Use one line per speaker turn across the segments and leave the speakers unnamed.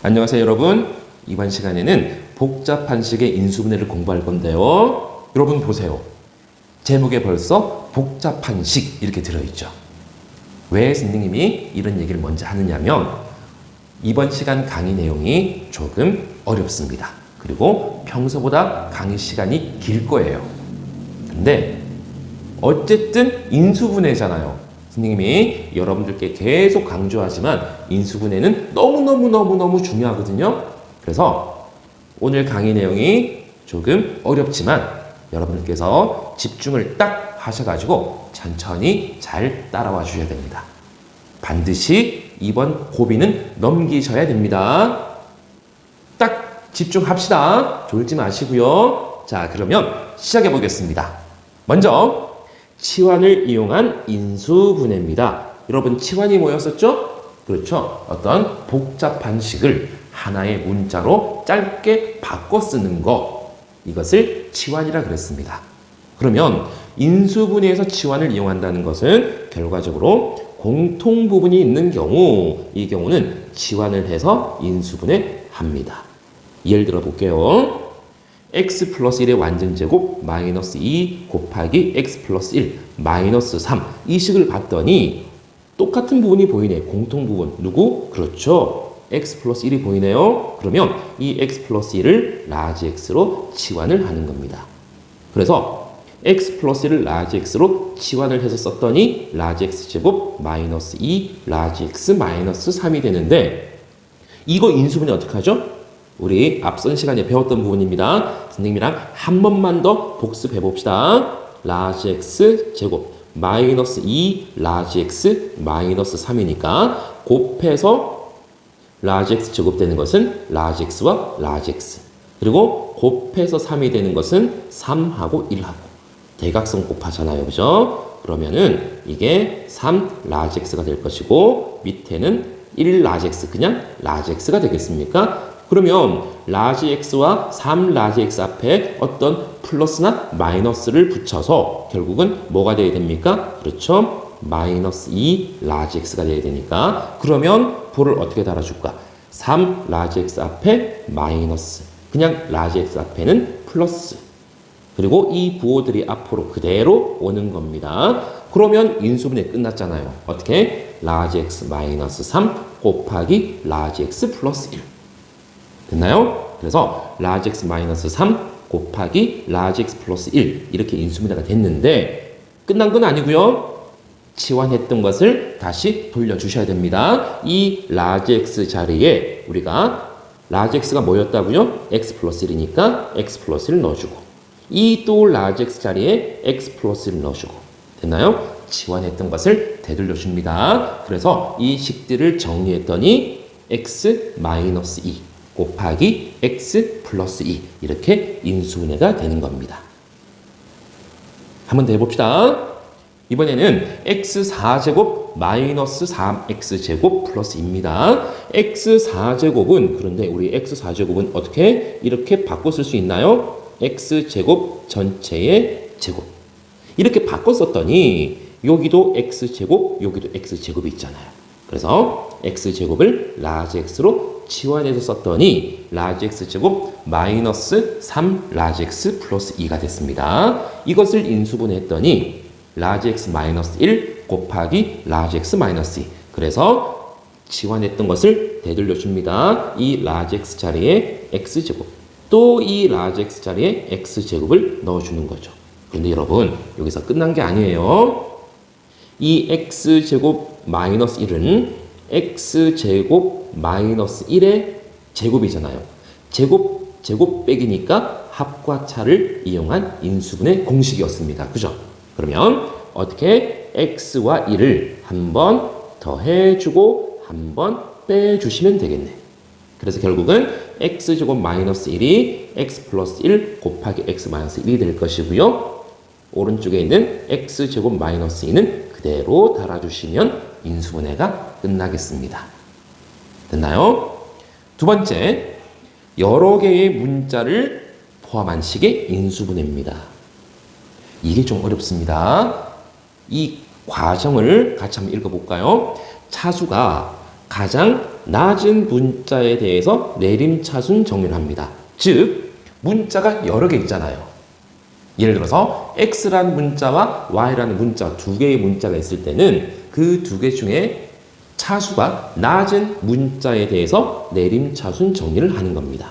안녕하세요 여러분. 이번 시간에는 복잡한 식의 인수분해를 공부할 건데요. 여러분 보세요. 제목에 벌써 복잡한 식 이렇게 들어있죠. 왜 선생님이 이런 얘기를 먼저 하느냐면 이번 시간 강의 내용이 조금 어렵습니다. 그리고 평소보다 강의 시간이 길 거예요. 근데 어쨌든 인수분해잖아요. 선생님이 여러분들께 계속 강조하지만 인수분해는 너무너무 중요하거든요. 그래서 오늘 강의 내용이 조금 어렵지만 여러분들께서 집중을 딱 하셔가지고 천천히 잘 따라와 주셔야 됩니다. 반드시 이번 고비는 넘기셔야 됩니다. 딱 집중합시다. 졸지 마시고요. 자, 그러면 시작해 보겠습니다. 먼저 치환을 이용한 인수분해입니다. 여러분 치환이 뭐였었죠? 그렇죠. 어떤 복잡한 식을 하나의 문자로 짧게 바꿔 쓰는 것. 이것을 치환이라 그랬습니다. 그러면 인수분해에서 치환을 이용한다는 것은 결과적으로 공통 부분이 있는 경우 이 경우는 치환을 해서 인수분해합니다. 예를 들어 볼게요. x 플러스 1의 완전제곱 마이너스 2 곱하기 x 플러스 1 마이너스 3 이 식을 봤더니 똑같은 부분이 보이네. 공통 부분. 누구? 그렇죠. x 플러스 1이 보이네요. 그러면 이 x 플러스 1을 라지 x로 치환을 하는 겁니다. 그래서 x 플러스 1을 라지 x로 치환을 해서 썼더니 라지 x 제곱 마이너스 2 라지 x 마이너스 3이 되는데 이거 인수분해 어떻게 하죠? 우리 앞선 시간에 배웠던 부분입니다. 선생님이랑 한 번만 더 복습해 봅시다. 라지 x 제곱 마이너스 2 라지 x 마이너스 3이니까 곱해서 라지 x 제곱 되는 것은 라지 x와 라지 x 그리고 곱해서 3이 되는 것은 3하고 1하고 대각선 곱하잖아요. 그죠? 그러면은 이게 3 라지 x가 될 것이고 밑에는 1 라지 x 그냥 라지 x가 되겠습니까? 그러면 라지 x와 3 라지 x 앞에 어떤 플러스나 마이너스를 붙여서 결국은 뭐가 돼야 됩니까? 그렇죠? 마이너스 2 라지 x가 돼야 되니까 그러면 부호를 어떻게 달아줄까? 3 라지 x 앞에 마이너스 그냥 라지 x 앞에는 플러스 그리고 이 부호들이 앞으로 그대로 오는 겁니다. 그러면 인수분해 끝났잖아요. 어떻게? 라지 x 마이너스 3 곱하기 라지 x 플러스 1 됐나요? 그래서 라지 x 마이너스 3 곱하기 라지 x 플러스 1 이렇게 인수분해가 됐는데 끝난 건 아니고요. 치환했던 것을 다시 돌려주셔야 됩니다. 이 라지 x 자리에 우리가 라지 x가 뭐였다고요? x 플러스 1이니까 x 플러스 1을 넣어주고 이 또 라지 x 자리에 x 플러스 1을 넣어주고 됐나요? 치환했던 것을 되돌려줍니다. 그래서 이 식들을 정리했더니 x 마이너스 2 곱하기 x 플러스 2 이렇게 인수분해가 되는 겁니다. 한번 더 해봅시다. 이번에는 x4제곱 마이너스 3x제곱 플러스 2입니다. x4제곱은 그런데 우리 x4제곱은 어떻게 이렇게 바꿔 쓸 수 있나요? x제곱 전체의 제곱 이렇게 바꿔 썼더니 여기도 x제곱 여기도 x제곱이 있잖아요. 그래서 x제곱을 라지 x로 치환해서 썼더니 라지 x제곱 마이너스 3 라지 x 플러스 2가 됐습니다. 이것을 인수분해했더니 라지 x 마이너스 1 곱하기 라지 x 마이너스 2 그래서 치환했던 것을 되돌려줍니다. 이 라지 x 자리에 x제곱 또 이 라지 x 자리에 x제곱을 넣어주는 거죠. 그런데 여러분 여기서 끝난 게 아니에요. 이 x제곱 마이너스 1은 x제곱 마이너스 1의 제곱이잖아요. 제곱 빼기니까 합과 차를 이용한 인수분해 공식이었습니다. 그죠? 그러면 어떻게 x와 1을 한 번 더해주고 한 번 빼주시면 되겠네. 그래서 결국은 x제곱 마이너스 1이 x 플러스 1 곱하기 x 마이너스 1이 될 것이고요. 오른쪽에 있는 x제곱 마이너스 2는 그대로 달아주시면 인수분해가 끝나겠습니다. 됐나요? 두 번째, 여러 개의 문자를 포함한 식의 인수분해입니다. 이게 좀 어렵습니다. 이 과정을 같이 한번 읽어볼까요? 차수가 가장 낮은 문자에 대해서 내림차순 정리를 합니다. 즉 문자가 여러 개 있잖아요. 예를 들어서 x라는 문자와 y라는 문자 두 개의 문자가 있을 때는 그 두 개 중에 차수가 낮은 문자에 대해서 내림차순 정리를 하는 겁니다.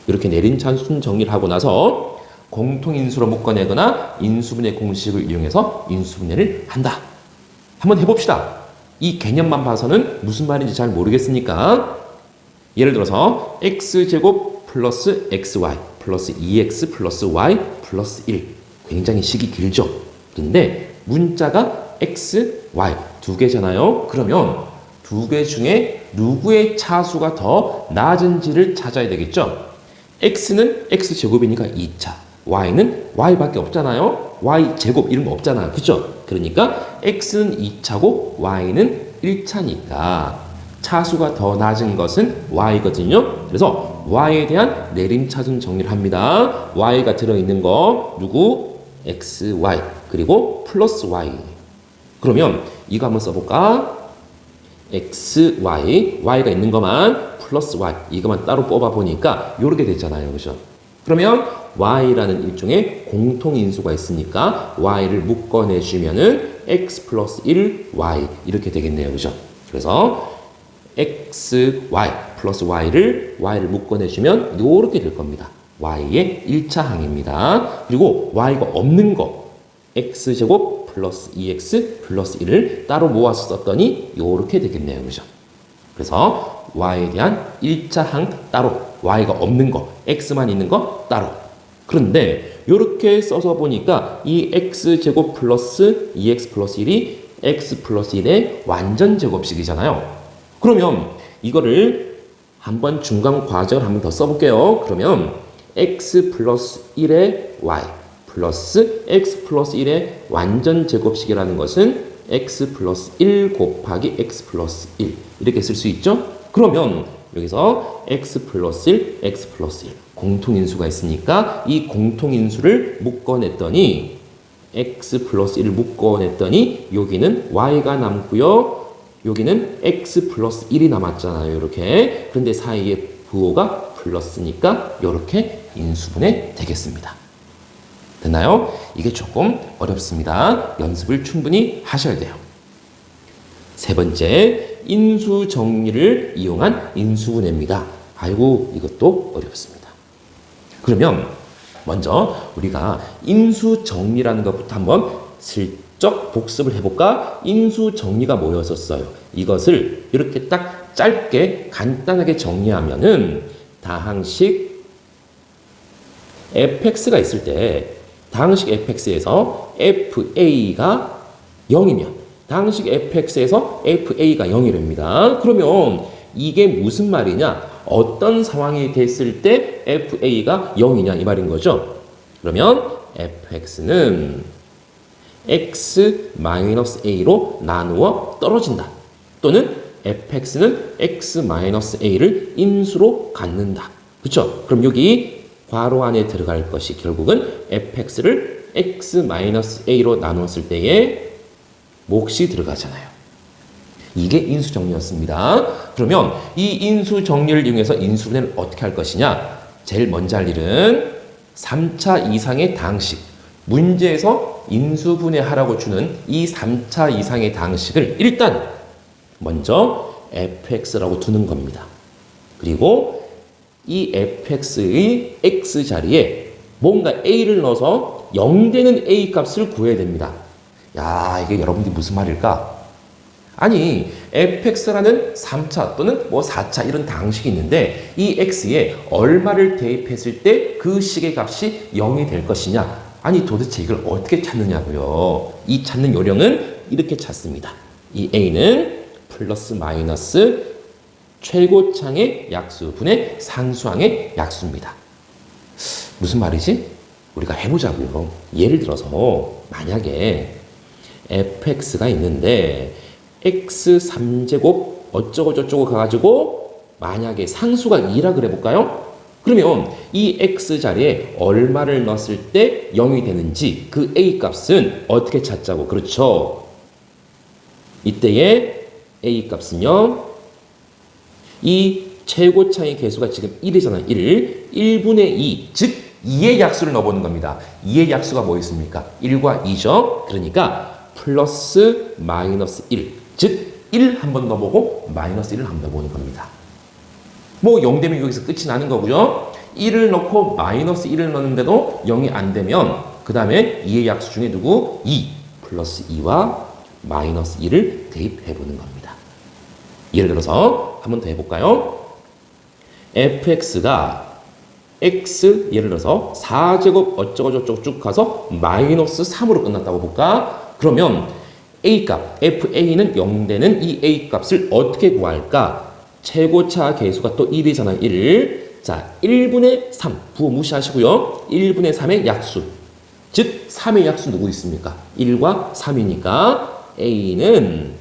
이렇게 내림차순 정리를 하고 나서 공통인수로 묶어내거나 인수분해 공식을 이용해서 인수분해를 한다. 한번 해봅시다. 이 개념만 봐서는 무슨 말인지 잘 모르겠으니까 예를 들어서 x제곱 플러스 xy 플러스 2x 플러스 y 플러스 1 굉장히 식이 길죠. 근데 문자가 x, y 두 개잖아요. 그러면 두 개 중에 누구의 차수가 더 낮은지를 찾아야 되겠죠. x는 x제곱이니까 2차, y는 y밖에 없잖아요. y제곱 이런 거 없잖아요. 그죠? 그러니까 x는 2차고 y는 1차니까 차수가 더 낮은 것은 y거든요. 그래서 y에 대한 내림차순 정리를 합니다. y가 들어있는 거 누구? x, y 그리고 플러스 y. 그러면 이거 한번 써볼까? x, y, y가 있는 것만 플러스 y 이것만 따로 뽑아보니까 이렇게 됐잖아요. 그죠? 그러면 y라는 일종의 공통인수가 있으니까 y를 묶어내주면은 x 플러스 1, y 이렇게 되겠네요. 그죠? 그래서 x, y 플러스 y를 묶어내주면 이렇게 될 겁니다. y의 1차 항입니다. 그리고 y가 없는 거 x제곱 플러스 2x 플러스 1을 따로 모아서 썼더니 이렇게 되겠네요. 그죠? 그래서 y에 대한 1차 항 따로 y가 없는 거 x만 있는 거 따로. 그런데 이렇게 써서 보니까 이 x제곱 플러스 2x 플러스 1이 x 플러스 1의 완전 제곱식이잖아요. 그러면 이거를 한번 중간 과정을 한번 더 써볼게요. 그러면 x 플러스 1의 y 플러스 x 플러스 1의 완전 제곱식이라는 것은 x 플러스 1 곱하기 x 플러스 1 이렇게 쓸 수 있죠? 그러면 여기서 x 플러스 1, x 플러스 1 공통인수가 있으니까 이 공통인수를 묶어냈더니 x 플러스 1을 묶어냈더니 여기는 y가 남고요. 여기는 x 플러스 1이 남았잖아요. 이렇게. 그런데 사이에 부호가 플러스니까 이렇게 인수분해 되겠습니다. 됐나요? 이게 조금 어렵습니다. 연습을 충분히 하셔야 돼요. 세 번째, 인수 정리를 이용한 인수분해입니다. 아이고, 이것도 어렵습니다. 그러면 먼저 우리가 인수 정리라는 것부터 한번 슬쩍 복습을 해볼까? 인수 정리가 뭐였었어요? 이것을 이렇게 딱 짧게 간단하게 정리하면은 다항식 fx가 있을 때 다항식 fx에서 fa가 0이면 다항식 fx에서 fa가 0이랍니다. 그러면 이게 무슨 말이냐? 어떤 상황이 됐을 때 fa가 0이냐 이 말인 거죠. 그러면 fx는 x-a로 나누어 떨어진다. 또는 fx는 x-a를 인수로 갖는다. 그렇죠? 그럼 여기 괄호 안에 들어갈 것이 결국은 fx를 x-a로 나누었을 때의 몫이 들어가잖아요. 이게 인수정리였습니다. 그러면 이 인수정리를 이용해서 인수분해를 어떻게 할 것이냐? 제일 먼저 할 일은 3차 이상의 다항식. 문제에서 인수분해하라고 주는 이 3차 이상의 다항식을 일단 먼저 fx라고 두는 겁니다. 그리고 이 fx의 x 자리에 뭔가 a를 넣어서 0 되는 a 값을 구해야 됩니다. 야, 이게 여러분들이 무슨 말일까? 아니, fx라는 3차 또는 뭐 4차 이런 다항식이 있는데 이 x에 얼마를 대입했을 때 그 식의 값이 0이 될 것이냐? 아니, 도대체 이걸 어떻게 찾느냐고요? 이 찾는 요령은 이렇게 찾습니다. 이 a는 플러스 마이너스 최고창의 약수 분의 상수항의 약수입니다. 무슨 말이지? 우리가 해보자고요. 예를 들어서 만약에 fx가 있는데 x 3제곱 어쩌고 저쩌고 가가지고 만약에 상수가 2라 그래 볼까요? 그러면 이 x 자리에 얼마를 넣었을 때 0이 되는지 그 a 값은 어떻게 찾자고? 그렇죠. 이때에 a 값은요. 이 최고차의 개수가 지금 1이잖아요. 1분의 2, 즉 2의 약수를 넣어보는 겁니다. 2의 약수가 뭐 있습니까? 1과 2죠. 그러니까 플러스 마이너스 1, 즉 1 한번 넣어보고 마이너스 1을 한번 넣어보는 겁니다. 뭐 0 되면 여기서 끝이 나는 거고요. 1을 넣고 마이너스 1을 넣는데도 0이 안 되면 그 다음에 2의 약수 중에 누구? 2 플러스 2와 마이너스 1을 대입해보는 겁니다. 예를 들어서 한번 더 해볼까요? fx가 x 예를 들어서 4제곱 어쩌고저쩌고 쭉 가서 마이너스 3으로 끝났다고 볼까? 그러면 a값 fa는 0되는 이 a값을 어떻게 구할까? 최고차 개수가 또 1이잖아요. 1. 자, 1분의 3 부호 무시하시고요. 1분의 3의 약수, 즉 3의 약수 누구 있습니까? 1과 3이니까 a는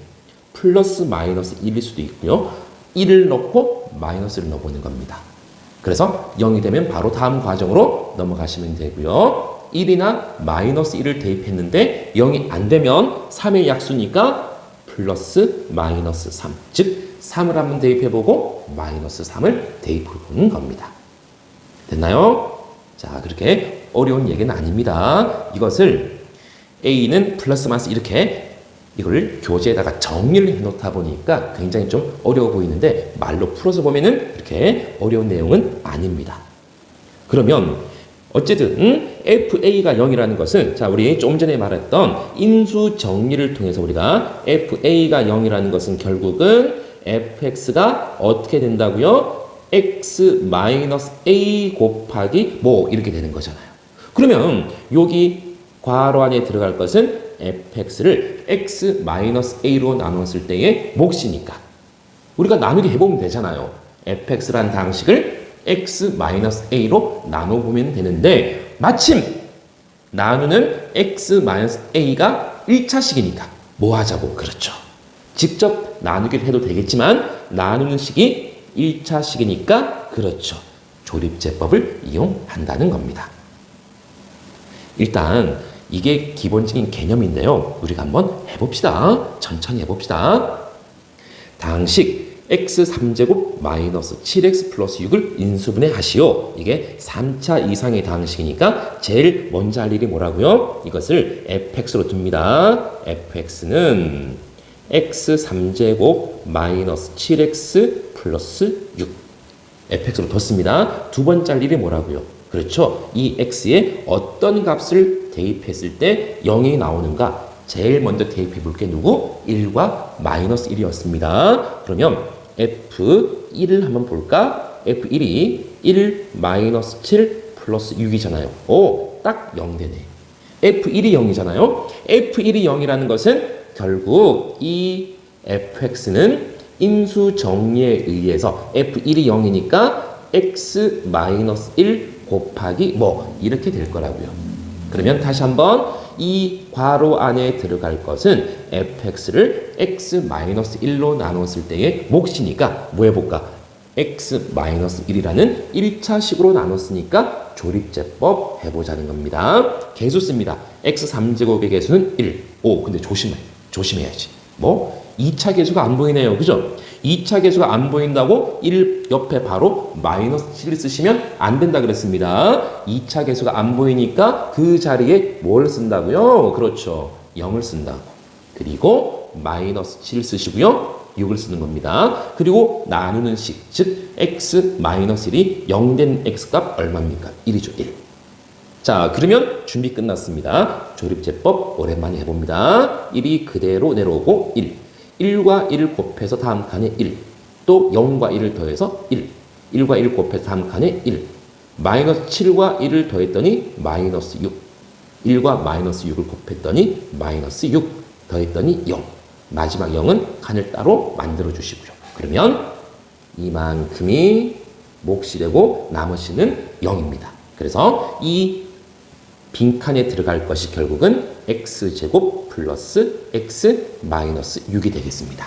플러스 마이너스 1일 수도 있고요. 1을 넣고 마이너스를 넣어보는 겁니다. 그래서 0이 되면 바로 다음 과정으로 넘어가시면 되고요. 1이나 마이너스 1을 대입했는데 0이 안 되면 3의 약수니까 플러스 마이너스 3, 즉 3을 한번 대입해보고 마이너스 3을 대입해보는 겁니다. 됐나요? 자, 그렇게 어려운 얘기는 아닙니다. 이것을 A는 플러스 마이너스 이렇게 이걸 교재에다가 정리를 해놓다 보니까 굉장히 좀 어려워 보이는데 말로 풀어서 보면은 그렇게 어려운 내용은 아닙니다. 그러면 어쨌든 FA가 0이라는 것은 자 우리 좀 전에 말했던 인수 정리를 통해서 우리가 FA가 0이라는 것은 결국은 fx가 어떻게 된다고요? x-a 곱하기 뭐 이렇게 되는 거잖아요. 그러면 여기 괄호 안에 들어갈 것은 fx를 x-a로 나눴을 때의 몫이니까 우리가 나누기 해보면 되잖아요. fx란 방식을 x-a로 나눠보면 되는데 마침 나누는 x-a가 1차식이니까 뭐 하자고? 그렇죠. 직접 나누기를 해도 되겠지만 나누는 식이 1차식이니까 그렇죠. 조립제법을 이용한다는 겁니다. 일단 이게 기본적인 개념인데요. 우리가 한번 해봅시다. 천천히 해봅시다. 당식 x3제곱 마이너스 7x 플러스 6을 인수분해 하시오. 이게 3차 이상의 당식이니까 제일 먼저 할 일이 뭐라고요? 이것을 fx로 둡니다. fx는 x3제곱 마이너스 7x 플러스 6 fx로 뒀습니다. 두 번째 할 일이 뭐라고요? 그렇죠. 이 x에 어떤 값을 대입했을 때 0이 나오는가? 제일 먼저 대입해 볼 게 누구? 1과 마이너스 1이었습니다. 그러면 f1을 한번 볼까? f1이 1 마이너스 7 플러스 6이잖아요. 오, 딱 0 되네. f1이 0이잖아요. f1이 0이라는 것은 결국 이 fx는 인수 정리에 의해서 f1이 0이니까 x 마이너스 1 곱하기 뭐 이렇게 될 거라고요. 그러면 다시 한번 이 괄호 안에 들어갈 것은 fx를 x-1로 나눴을 때의 몫이니까 뭐 해볼까? x-1이라는 1차식으로 나눴으니까 조립제법 해보자는 겁니다. 개수 씁니다. x3제곱의 개수는 1. 오, 근데 조심해야지. 뭐? 2차 개수가 안 보이네요. 그죠? 2차 개수가 안 보인다고 1 옆에 바로 마이너스 7을 쓰시면 안 된다 그랬습니다. 2차 개수가 안 보이니까 그 자리에 뭘 쓴다고요? 그렇죠. 0을 쓴다고. 그리고 마이너스 7을 쓰시고요. 6을 쓰는 겁니다. 그리고 나누는 식, 즉 x-1이 0 된 x값 얼마입니까? 1이죠. 1. 자, 그러면 준비 끝났습니다. 조립제법 오랜만에 해봅니다. 1이 그대로 내려오고 1. 1과 1을 곱해서 다음 칸에 1. 또 0과 1을 더해서 1. 1과 1을 곱해서 다음 칸에 1. 마이너스 7과 1을 더했더니 마이너스 6. 1과 마이너스 6을 곱했더니 마이너스 6. 더했더니 0. 마지막 0은 칸을 따로 만들어 주시고요. 그러면 이만큼이 몫이 되고 나머지는 0입니다. 그래서 이 빈칸에 들어갈 것이 결국은 x제곱 플러스 x 마이너스 6이 되겠습니다.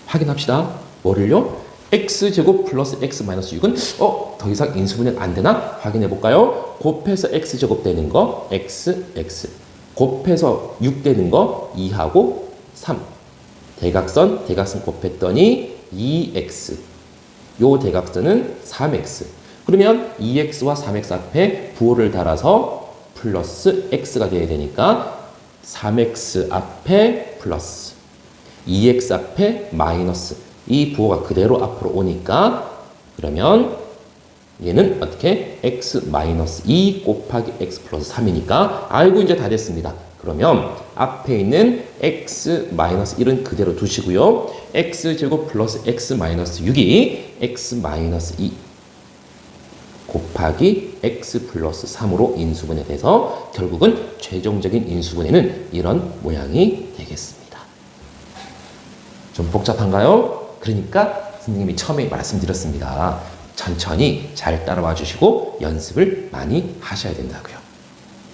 확인합시다. 뭐를요? x제곱 플러스 x 마이너스 6은 더 이상 인수분해 안 되나? 확인해 볼까요? 곱해서 x제곱 되는 거 x 곱해서 6 되는 거 2하고 3 대각선 곱했더니 2x. 요 대각선은 3x. 그러면 2x와 3x 앞에 부호를 달아서 플러스 x가 돼야 되니까 3x 앞에 플러스 2x 앞에 마이너스. 이 부호가 그대로 앞으로 오니까 그러면 얘는 어떻게? x 마이너스 2 곱하기 x 플러스 3이니까 아이고 이제 다 됐습니다. 그러면 앞에 있는 x 마이너스 1은 그대로 두시고요. x제곱 플러스 x 마이너스 6이 x 마이너스 2 곱하기 x 플러스 3으로 인수분해 돼서 결국은 최종적인 인수분해는 이런 모양이 되겠습니다. 좀 복잡한가요? 그러니까 선생님이 처음에 말씀드렸습니다. 천천히 잘 따라와 주시고 연습을 많이 하셔야 된다고요.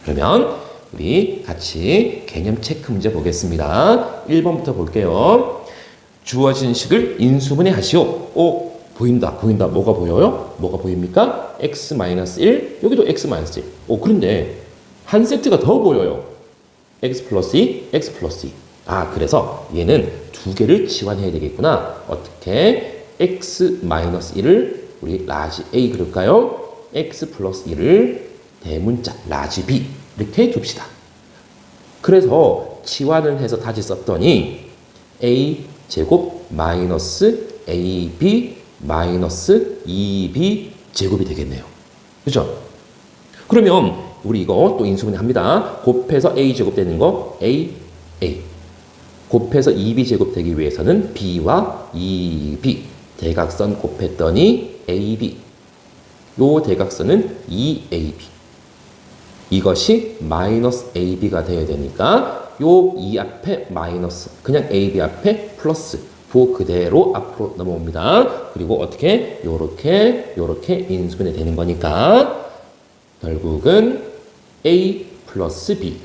그러면 우리 같이 개념 체크 문제 보겠습니다. 1번부터 볼게요. 주어진 식을 인수분해 하시오. 보인다. 뭐가 보여요? 뭐가 보입니까? x-1, 여기도 x-1. 그런데 한 세트가 더 보여요. x 플러스 2, x 플러스 2. 그래서 얘는 두 개를 치환해야 되겠구나. 어떻게? x-1을 우리 라지 A 그럴까요? x 플러스 1을 대문자 라지 B 이렇게 둡시다. 그래서 치환을 해서 다시 썼더니 a 제곱 마이너스 ab 마이너스 2b 제곱이 되겠네요. 그죠? 그러면 우리 이거 또 인수분해 합니다. 곱해서 a 제곱 되는 거 a 곱해서 2b 제곱 되기 위해서는 b와 2b 대각선 곱했더니 AB. 요 대각선은 2AB. 이것이 마이너스 AB가 되어야 되니까 요 2 앞에 마이너스, 그냥 AB 앞에 플러스, 부호 그대로 앞으로 넘어옵니다. 그리고 어떻게? 요렇게 인수분해 되는 거니까 결국은 A 플러스 B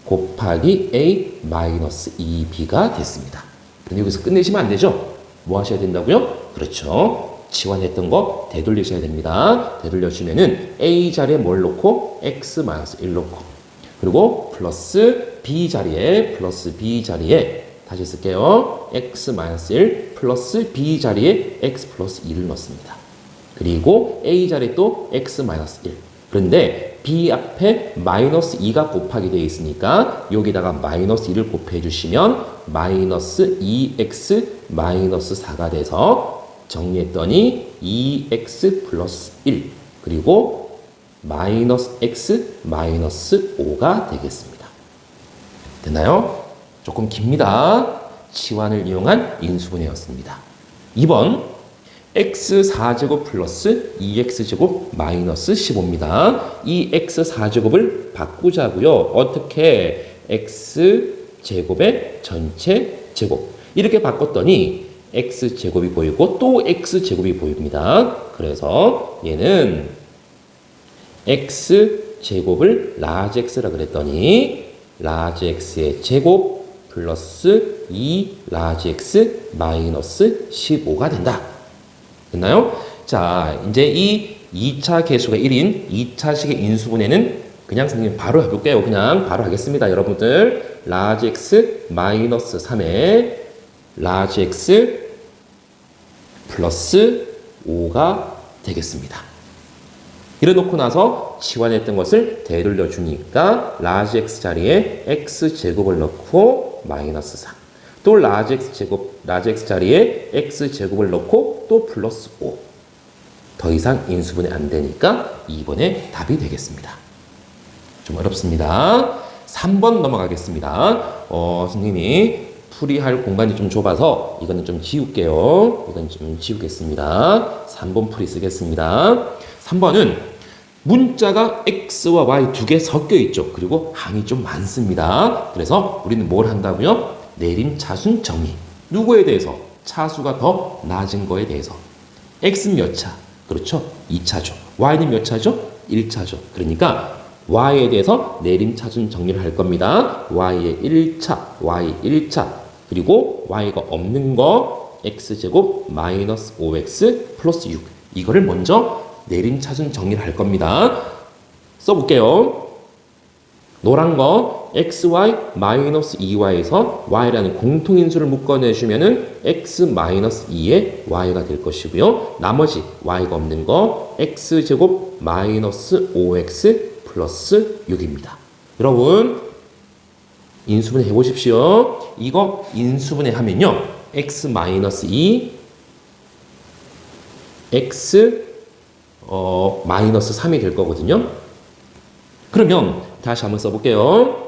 곱하기 A 마이너스 2B가 됐습니다. 그런데 여기서 끝내시면 안 되죠? 뭐 하셔야 된다고요? 그렇죠. 치환했던 거 되돌리셔야 됩니다. 되돌려주면은 A 자리에 뭘 놓고? x-1 놓고. 그리고 플러스 B 자리에 다시 쓸게요. x-1 플러스 B 자리에 x 플러스 2를 넣습니다. 그리고 A 자리에 또 x-1. 그런데 B 앞에 마이너스 2가 곱하기 되어 있으니까 여기다가 마이너스 2를 곱해 주시면 마이너스 2x 마이너스 4가 돼서 정리했더니 2x 플러스 1 그리고 마이너스 x 마이너스 5가 되겠습니다. 됐나요? 조금 깁니다. 치환을 이용한 인수분해였습니다. 2번 x4제곱 플러스 2x제곱 마이너스 15입니다. 이 x4제곱을 바꾸자고요. 어떻게? x제곱의 전체 제곱. 이렇게 바꿨더니 x제곱이 보이고 또 x제곱이 보입니다. 그래서 얘는 x제곱을 라지 x라 그랬더니 라지 x의 제곱 플러스 2 라지 x 마이너스 15가 된다. 됐나요? 자, 이제 이 2차 계수가 1인 2차식의 인수분해는 그냥 선생님 바로 해볼게요. 그냥 바로 하겠습니다. 여러분들 라지 x 마이너스 3에 라지 x 플러스 5가 되겠습니다. 이래놓고 나서 치환했던 것을 되돌려 주니까 라지 x 자리에 x제곱을 넣고 마이너스 3. 또 라지 x 자리에 x제곱을 넣고 또 플러스 5. 더 이상 인수분해 안 되니까 2번의 답이 되겠습니다. 좀 어렵습니다. 3번 넘어가겠습니다. 선생님이 풀이할 공간이 좀 좁아서 이거는 좀 지울게요. 이건 좀 지우겠습니다. 3번 풀이 쓰겠습니다. 3번은 문자가 x와 y 두 개 섞여 있죠. 그리고 항이 좀 많습니다. 그래서 우리는 뭘 한다고요? 내림차순 정리. 누구에 대해서? 차수가 더 낮은 거에 대해서. x는 몇 차? 그렇죠. 2차죠. y는 몇 차죠? 1차죠. 그러니까 y에 대해서 내림차순 정리를 할 겁니다. y의 1차, y 1차. 그리고 y가 없는 거 x제곱 마이너스 5x 플러스 6. 이거를 먼저 내림차순 정리를 할 겁니다. 써볼게요. 노란 거 xy 마이너스 2y에서 y라는 공통인수를 묶어내주면은 x 마이너스 2의 y가 될 것이고요. 나머지 y가 없는 거 x제곱 마이너스 5x 플러스 6입니다. 여러분 인수분해 해보십시오. 이거 인수분해 하면요. x 마이너스 2 x 마이너스 3이 될 거거든요. 그러면 다시 한번 써볼게요.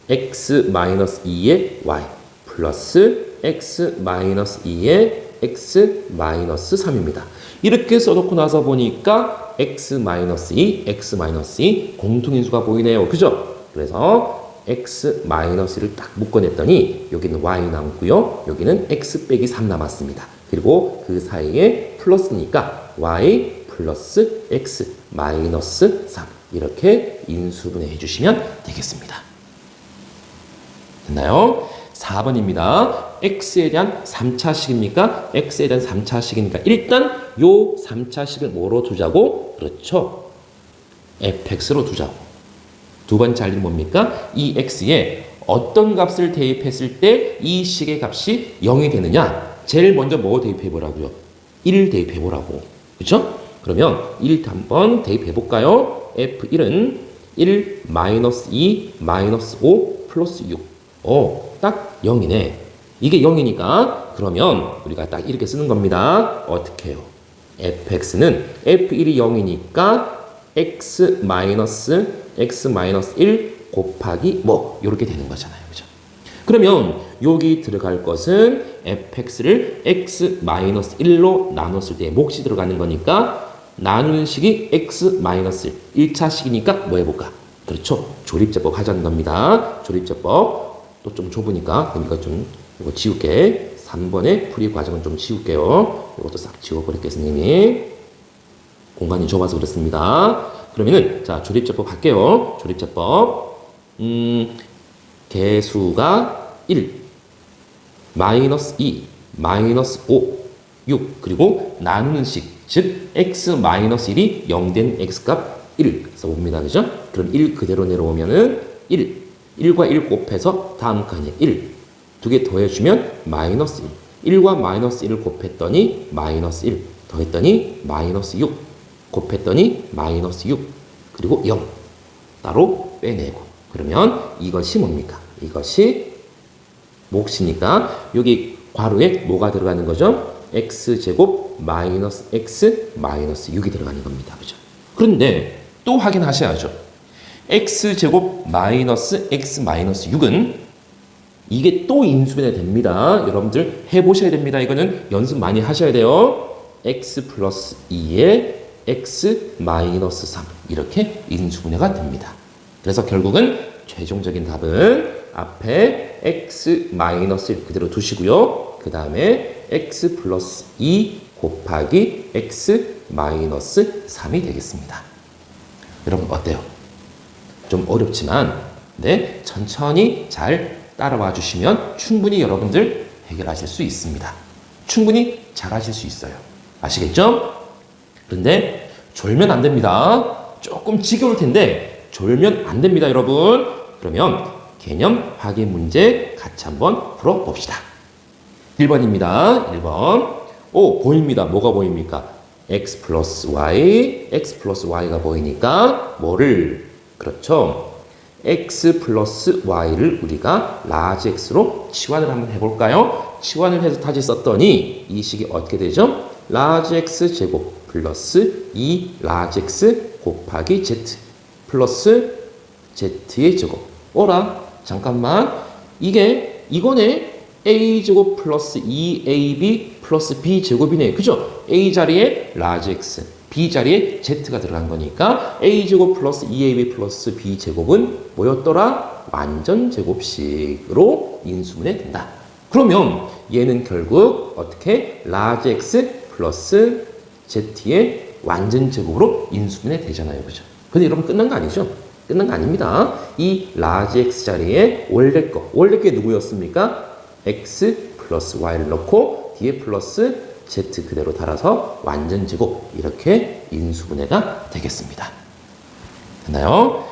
x 마이너스 2의 y 플러스 x 마이너스 2의 x 마이너스 3입니다. 이렇게 써놓고 나서 보니까 x 마이너스 2, x 마이너스 2 공통인수가 보이네요. 그죠? 그래서 x 마이너스 1을 딱 묶어냈더니 여기는 y 남고요. 여기는 x 빼기 3 남았습니다. 그리고 그 사이에 플러스니까 y 플러스 x 마이너스 3 이렇게 인수분해 해주시면 되겠습니다. 됐나요? 4번입니다. x에 대한 3차식입니까? x에 대한 3차식이니까 일단 요 3차식을 뭐로 두자고? 그렇죠. fx로 두자고. 두 번째 할 일은 뭡니까? 이 x에 어떤 값을 대입했을 때 이 식의 값이 0이 되느냐? 제일 먼저 뭐 대입해 보라고요? 1 대입해 보라고. 그렇죠? 그러면 1 한번 대입해 볼까요? f1은 1 마이너스 2 마이너스 5 플러스 6. 딱 0이네. 이게 0이니까 그러면 우리가 딱 이렇게 쓰는 겁니다. 어떻게 해요? fx는 f1이 0이니까 x 마이너스 1 곱하기 뭐 이렇게 되는 거잖아요. 그죠? 그러면 여기 들어갈 것은 fx를 x 마이너스 1로 나눴을 때 몫이 들어가는 거니까 나누는 식이 x 마이너스 1. 1차식이니까 뭐 해볼까? 그렇죠. 조립제법 하자는 겁니다. 조립제법 또 좀 좁으니까 그러니까 좀 이거 지울게. 3번의 풀이 과정은 좀 지울게요. 이것도 싹 지워버릴게요, 선생님이. 공간이 좁아서 그렇습니다. 그러면은 자 조립제법 할게요. 조립제법 개수가 1 마이너스 2 마이너스 5 6 그리고 나누는 식 즉 x 마이너스 1이 0 된 x값 1 써봅니다. 그죠? 그럼 1 그대로 내려오면은 1과 1 곱해서 다음 칸에 1 두 개 더해주면 마이너스 1 1과 마이너스 1을 곱했더니 마이너스 1 더했더니 마이너스 6 곱했더니 마이너스 6 그리고 0 따로 빼내고 그러면 이것이 뭡니까? 이것이 몫이니까 여기 괄호에 뭐가 들어가는 거죠? x제곱 마이너스 x 마이너스 6이 들어가는 겁니다. 그죠? 그런데 또 확인하셔야죠. x제곱 마이너스 x 마이너스 6은 이게 또 인수분해 됩니다. 여러분들 해보셔야 됩니다. 이거는 연습 많이 하셔야 돼요. x 플러스 2에 x 마이너스 3 이렇게 인수분해가 됩니다. 그래서 결국은 최종적인 답은 앞에 x 마이너스 1 그대로 두시고요. 그 다음에 x 플러스 2 곱하기 x 마이너스 3이 되겠습니다. 여러분 어때요? 좀 어렵지만 네, 천천히 잘 따라와 주시면 충분히 여러분들 해결하실 수 있습니다. 충분히 잘 하실 수 있어요. 아시겠죠? 그런데 졸면 안 됩니다. 조금 지겨울 텐데 졸면 안 됩니다, 여러분. 그러면 개념 확인 문제 같이 한번 풀어봅시다. 1번입니다. 1번. 오, 보입니다. 뭐가 보입니까? x 플러스 y가 보이니까 뭐를? 그렇죠. x 플러스 y를 우리가 라지 x로 치환을 한번 해볼까요? 치환을 해서 다시 썼더니 이 식이 어떻게 되죠? 라지 x 제곱 플러스 2 라지 x 곱하기 z 플러스 z의 제곱. 어라? 잠깐만. 이거네. a 제곱 플러스 2ab 플러스 b 제곱이네. 그죠? a 자리에 라지 x, b 자리에 z가 들어간 거니까 a 제곱 플러스 2ab 플러스 b 제곱은 뭐였더라? 완전 제곱식으로 인수분해 된다. 그러면 얘는 결국 어떻게? 라지 x 플러스 z의 완전 제곱으로 인수분해 되잖아요. 그죠? 근데 여러분 끝난 거 아니죠? 끝난 거 아닙니다. 이 라지 x 자리에 원래 게 누구였습니까? x 플러스 y를 넣고 뒤에 플러스 z 그대로 달아서 완전 제곱 이렇게 인수분해가 되겠습니다. 됐나요?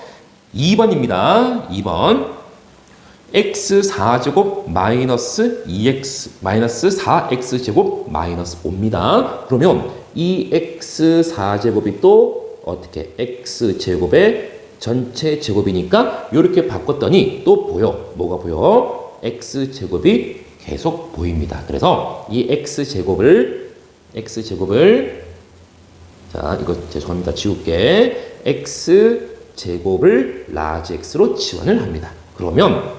2번입니다. 2번. x 4제곱 마이너스 2x 마이너스 4x 제곱 마이너스 5입니다. 그러면 이 x 4제곱이 또 어떻게 x 제곱의 전체 제곱이니까 이렇게 바꿨더니 또 보여. 뭐가 보여? x 제곱이 계속 보입니다. 그래서 이 x 제곱을 자, 이거 죄송합니다. 지울게. x 제곱을 라지 x로 지원을 합니다. 그러면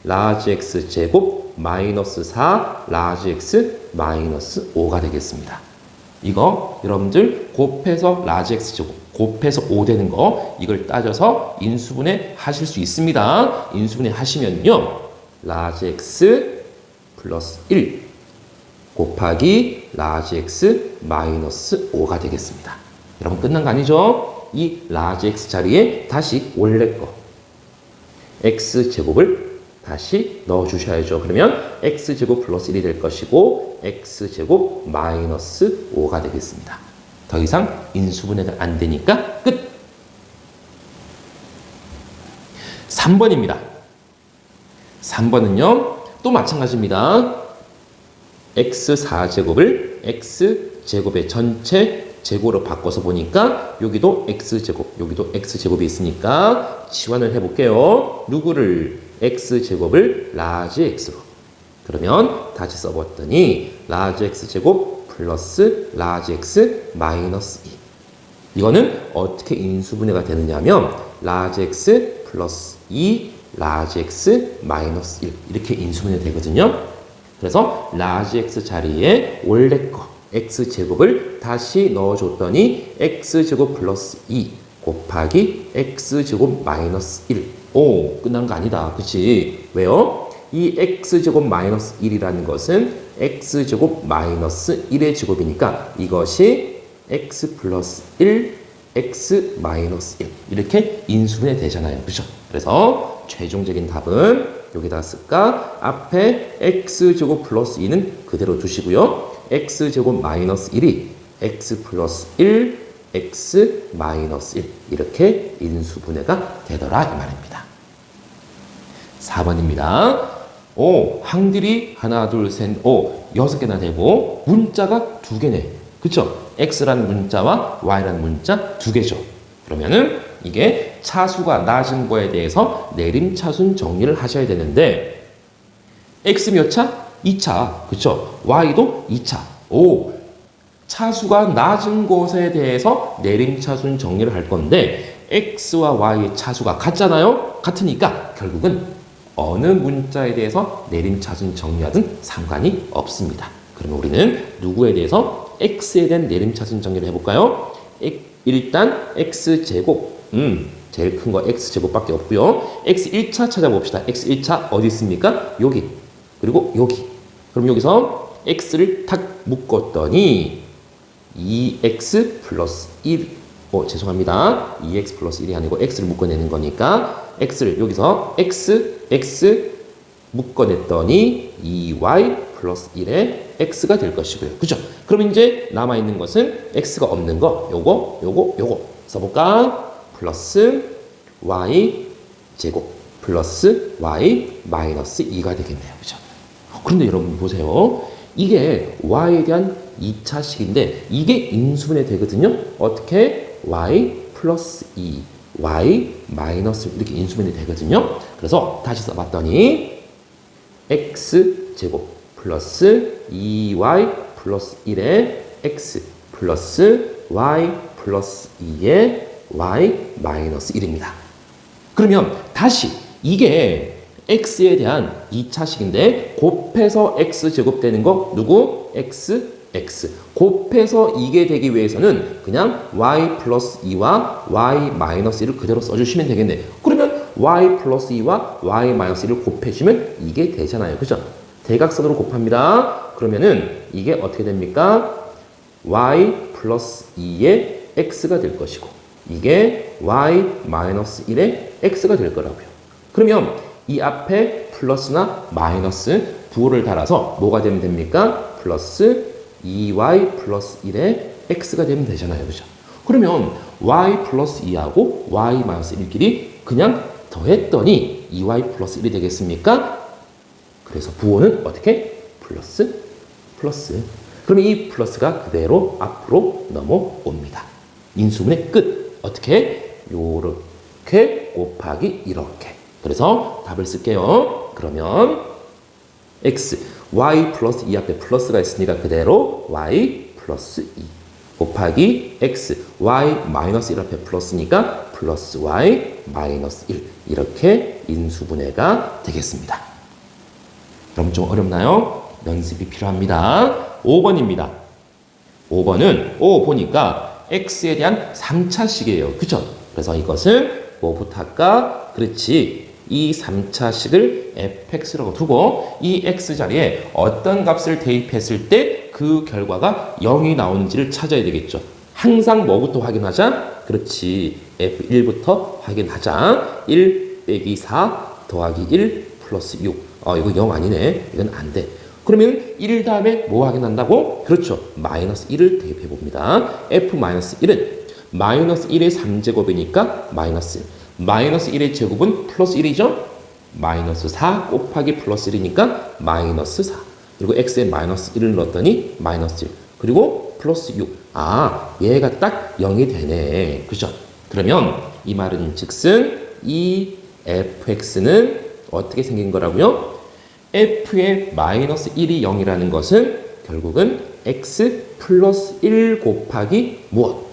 라지 x 제곱 마이너스 4 라지 x 마이너스 5가 되겠습니다. 이거 여러분들 곱해서 라지 x 제곱 곱해서 5 되는 거 이걸 따져서 인수분해 하실 수 있습니다. 인수분해 하시면요. 라지 x 플러스 1 곱하기 라지 x 마이너스 5가 되겠습니다. 여러분 끝난 거 아니죠? 이 라지 x 자리에 다시 원래 거 x 제곱을 다시 넣어주셔야죠. 그러면 x제곱 플러스 1이 될 것이고 x제곱 마이너스 5가 되겠습니다. 더 이상 인수분해가 안 되니까 끝! 3번입니다. 3번은요. 또 마찬가지입니다. x4제곱을 x제곱의 전체 제곱으로 바꿔서 보니까 여기도 x제곱, 여기도 x제곱이 있으니까 치환을 해볼게요. 누구를? x제곱을 라지 x로. 그러면 다시 써봤더니 라지 x제곱 플러스 라지 x 마이너스 2. 이거는 어떻게 인수분해가 되느냐면 라지 x 플러스 2 라지 x 마이너스 1 이렇게 인수분해 되거든요. 그래서 라지 x 자리에 원래 거 x제곱을 다시 넣어줬더니 x제곱 플러스 2 곱하기 x제곱 마이너스 1. 오, 끝난 거 아니다. 그치? 왜요? 이 x제곱 마이너스 1이라는 것은 x제곱 마이너스 1의 제곱이니까 이것이 x 플러스 1, x 마이너스 1 이렇게 인수분해 되잖아요. 그죠? 그래서 최종적인 답은 여기다 쓸까? 앞에 x제곱 플러스 2는 그대로 두시고요. x제곱 마이너스 1이 x 플러스 1, x 마이너스 1 이렇게 인수분해가 되더라 이 말입니다. 4번입니다. 오, 항들이 하나, 둘, 셋, 오, 6개나 되고 문자가 2개네. 그쵸? x라는 문자와 y라는 문자 2개죠. 그러면은 이게 차수가 낮은 거에 대해서 내림차순 정리를 하셔야 되는데 x 몇 차? 2차. 그쵸? y도 2차. 오, 차수가 낮은 것에 대해서 내림차순 정리를 할 건데 x와 y의 차수가 같잖아요. 같으니까 결국은 어느 문자에 대해서 내림차순 정리하든 상관이 없습니다. 그러면 우리는 누구에 대해서 x에 대한 내림차순 정리를 해볼까요? 일단 x제곱 제일 큰 거 x제곱밖에 없고요. x 1차 찾아봅시다. x 1차 어디 있습니까? 여기 그리고 여기. 그럼 여기서 x를 탁 묶었더니 2x 플러스 1 죄송합니다. 2x 플러스 1이 아니고 x를 묶어내는 거니까 x를 여기서 x 묶어냈더니 2y 플러스 1의 x가 될 것이고요. 그죠? 그럼 이제 남아있는 것은 x가 없는 거 요거 써볼까? 플러스 y 제곱 플러스 y 마이너스 2가 되겠네요. 그죠? 그런데 여러분 보세요. 이게 y에 대한 2차식인데 이게 인수분해 되거든요. 어떻게? y 플러스 2, y 마이너스 이렇게 인수분해 되거든요. 그래서 다시 써봤더니 x제곱 플러스 2y 플러스 1의 x 플러스 y 플러스 2의 y 마이너스 1입니다. 그러면 다시 이게 x에 대한 2차식인데 곱해서 x제곱 되는 거 누구? x 곱해서 이게 되기 위해서는 그냥 y 플러스 2와 y 마이너스 1을 그대로 써주시면 되겠네. 그러면 y 플러스 2와 y 마이너스 1을 곱해주면 이게 되잖아요. 그죠? 대각선으로 곱합니다. 그러면은 이게 어떻게 됩니까? y 플러스 2의 x가 될 것이고 이게 y 마이너스 1의 x가 될 거라고요. 그러면 이 앞에 플러스나 마이너스 부호를 달아서 뭐가 되면 됩니까? 플러스 2y 플러스 1의 x가 되면 되잖아요. 그죠? 그러면 y 플러스 2하고 y 마이너스 1끼리 그냥 더했더니 2y 플러스 1이 되겠습니까? 그래서 부호는 어떻게? 플러스. 그럼 이 플러스가 그대로 앞으로 넘어옵니다. 인수분해 끝. 어떻게? 요렇게 곱하기 이렇게. 그래서 답을 쓸게요. 그러면 x, y 플러스 2 앞에 플러스가 있으니까 그대로 y 플러스 2 곱하기 x, y 마이너스 1 앞에 플러스니까 플러스 y 마이너스 1 이렇게 인수분해가 되겠습니다. 그럼 좀 어렵나요? 연습이 필요합니다. 5번입니다. 5번은 보니까 x에 대한 3차식이에요. 그죠? 그래서 이것을 뭐부터 할까? 그렇지. 이 3차식을 fx라고 두고 이 x 자리에 어떤 값을 대입했을 때 그 결과가 0이 나오는지를 찾아야 되겠죠. 항상 뭐부터 확인하자? 그렇지. f1부터 확인하자. 1 빼기 4 더하기 1 플러스 6. 이거 0 아니네. 이건 안 돼. 그러면 1 다음에 뭐 확인한다고? 그렇죠. 마이너스 1을 대입해 봅니다. f-1은 마이너스 1의 3제곱이니까 마이너스 1. 마이너스 1의 제곱은 플러스 1이죠? 마이너스 4 곱하기 플러스 1이니까 마이너스 4. 그리고 x에 마이너스 1을 넣었더니 마이너스 1. 그리고 플러스 6. 얘가 딱 0이 되네. 그죠? 그러면 이 말은 즉슨 이 fx는 어떻게 생긴 거라고요? f의 마이너스 1이 0이라는 것은 결국은 x 플러스 1 곱하기 무엇?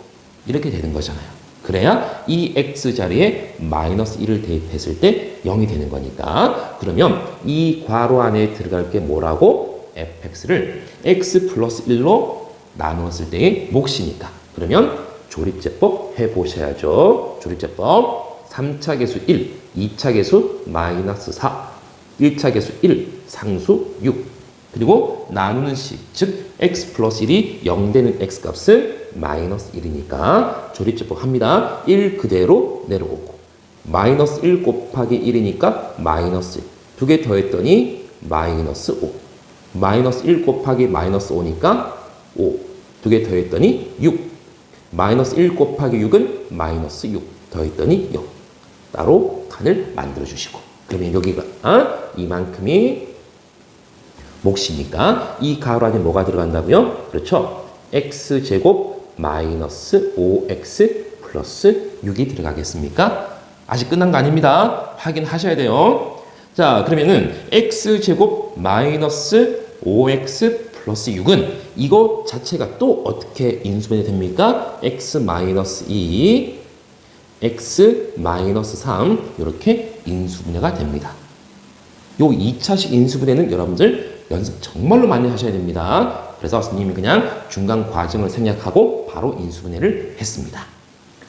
이렇게 되는 거잖아요. 그래야 이 x 자리에 마이너스 1을 대입했을 때 0이 되는 거니까. 그러면 이 괄호 안에 들어갈 게 뭐라고? fx를 x 플러스 1로 나누었을 때의 몫이니까. 그러면 조립제법 해보셔야죠. 조립제법 3차 계수 1, 2차 계수 마이너스 4, 1차 계수 1, 상수 6. 그리고 나누는 식, 즉 x 플러스 1이 0 되는 x값은 마이너스 1이니까 조립제법 합니다. 1 그대로 내려오고 마이너스 1 곱하기 1이니까 마이너스 1. 두 개 더했더니 마이너스 5. 마이너스 1 곱하기 마이너스 5니까 5. 두 개 더했더니 6. 마이너스 1 곱하기 6은 마이너스 6. 더했더니 0. 따로 칸을 만들어 주시고. 그러면 여기가 이만큼이 몫이니까 이 가로 안에 뭐가 들어간다고요? 그렇죠. x제곱 마이너스 5x 플러스 6이 들어가겠습니까? 아직 끝난 거 아닙니다. 확인하셔야 돼요. 자, 그러면은 x제곱 마이너스 5x 플러스 6은 이거 자체가 또 어떻게 인수분해 됩니까? x 마이너스 2, x 마이너스 3 이렇게 인수분해가 됩니다. 요 2차식 인수분해는 여러분들 연습 정말로 많이 하셔야 됩니다. 그래서 선생님이 그냥 중간 과정을 생략하고 바로 인수분해를 했습니다.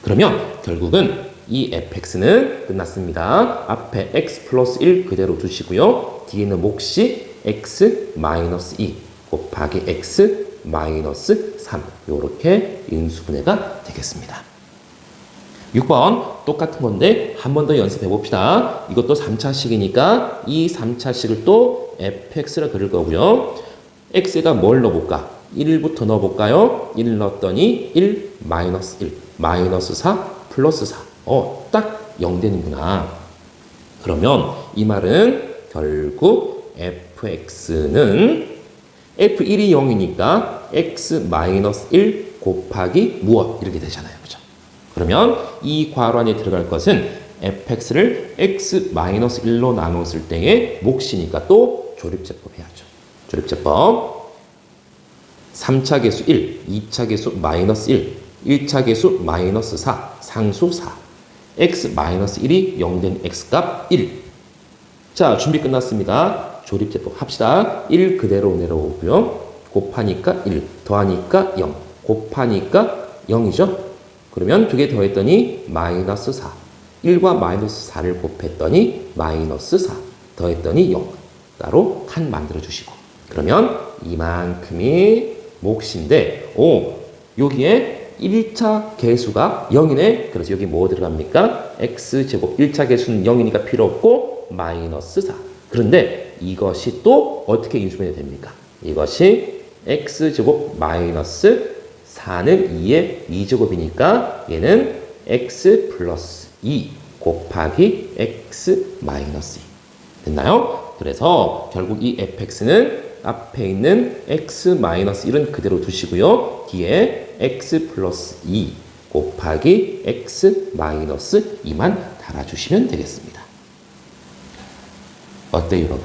그러면 결국은 이 fx는 끝났습니다. 앞에 x 플러스 1 그대로 두시고요. 뒤에는 몫이 x 마이너스 2 곱하기 x 마이너스 3 요렇게 인수분해가 되겠습니다. 6번 똑같은 건데 한 번 더 연습해 봅시다. 이것도 3차식이니까 이 3차식을 또 fx라 그릴 거고요. x에다 뭘 넣어볼까? 1부터 넣어볼까요? 1 넣었더니 1 마이너스 1 마이너스 4 플러스 4 딱 0 되는구나. 그러면 이 말은 결국 fx는 f1이 0이니까 x 마이너스 1 곱하기 무엇? 이렇게 되잖아요. 그죠? 그러면 이 괄호 안에 들어갈 것은 fx를 x 마이너스 1로 나눴을 때의 몫이니까 또 조립제법 해야죠. 조립제법 3차 계수 1, 2차 계수 마이너스 1, 1차 계수 마이너스 4, 상수 4 x 마이너스 1이 0 된 x값 1. 자, 준비 끝났습니다. 조립제법 합시다. 1 그대로 내려오고요. 곱하니까 1, 더하니까 0, 곱하니까 0이죠. 그러면 두 개 더했더니 마이너스 4. 1과 마이너스 4를 곱했더니 마이너스 4. 더했더니 0. 따로 칸 만들어 주시고. 그러면 이만큼이 몫인데, 여기에 1차 계수가 0이네. 그래서 여기 뭐 들어갑니까? x제곱 1차 계수는 0이니까 필요 없고 마이너스 4. 그런데 이것이 또 어떻게 인수분해 됩니까? 이것이 x제곱 마이너스 4는 2의 2제곱이니까 얘는 x 플러스 2 곱하기 x 마이너스 2. 됐나요? 그래서 결국 이 fx는 앞에 있는 x 마이너스 1은 그대로 두시고요. 뒤에 x 플러스 2 곱하기 x 마이너스 2만 달아주시면 되겠습니다. 어때요, 여러분?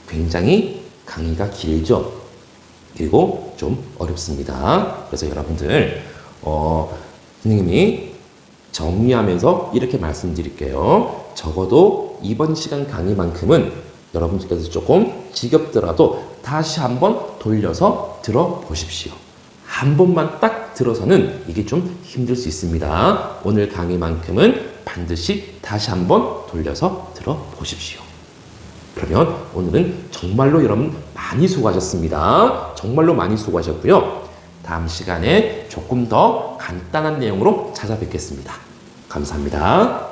굉장히 강의가 길죠? 그리고 좀 어렵습니다. 그래서 여러분들 선생님이 정리하면서 이렇게 말씀드릴게요. 적어도 이번 시간 강의만큼은 여러분들께서 조금 지겹더라도 다시 한번 돌려서 들어보십시오. 한 번만 딱 들어서는 이게 좀 힘들 수 있습니다. 오늘 강의만큼은 반드시 다시 한번 돌려서 들어보십시오. 그러면 오늘은 정말로 여러분 많이 수고하셨습니다. 정말로 많이 수고하셨고요. 다음 시간에 조금 더 간단한 내용으로 찾아뵙겠습니다. 감사합니다.